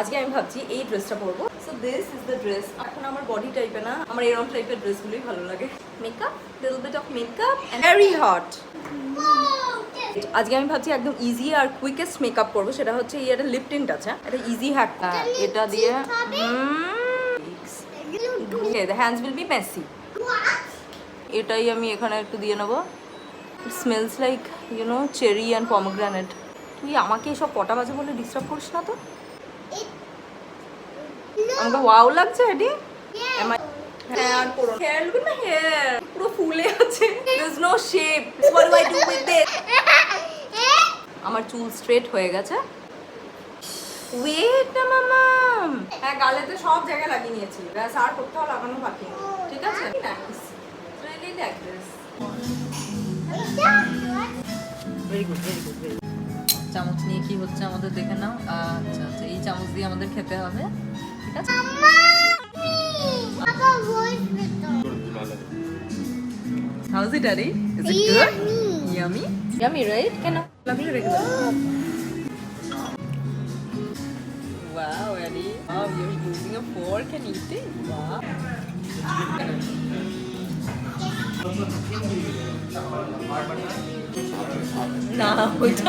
আজকে আমি ভাবছি এই ড্রেসটা পরবো। So this is the dress. এখন আমার বডি টাইপে না, আমার এরকম টাইপের ড্রেসগুলোই ভালো লাগে। Makeup, little bit of makeup and very hot. আজকে আমি ভাবছি একদম ইজি আর কুইকেস্ট মেকআপ করবো, সেটা হচ্ছে এটা লিপ টিন্ট আছে, এটা ইজি হ্যাক। এটা দিয়ে the hands will be messy. এটাই আমি এখানে একটু দিয়ে নেবো। It smells like cherry and pomegranate. তুই আমাকে এসব কটা বাজে বলে ডিস্টার্ব করিস না তো। আমাকে ওয়াও লাগছে এটি। হ্যাঁ আর পুরো hair, look at my hair, পুরো ফুলে আছে। There's no shape. What do I do with this? আমার চুল স্ট্রেট হয়ে গেছে। ওয়েট না মামা, হ্যাঁ গালেতে সব জায়গায় লাগিয়ে নিয়েছি, ব্যাস আর কোথাও লাগানো বাকি নেই। ঠিক আছে, nice, really like this. Very good, very good, very good. চামচ নিয়ে কি হচ্ছে আমাদের দেখে নাও। আচ্ছা আচ্ছা, এই চামচ দিয়ে আমাদের খেতে হবে। ঠিক আছে, হাউ ইজ ইট আরি? Is it good? Yummy yummy, right? কেন লাগলে রেখে দাও। Wow, Eddie. Wow, you're using a fork and eating. Wow. না, ওইটা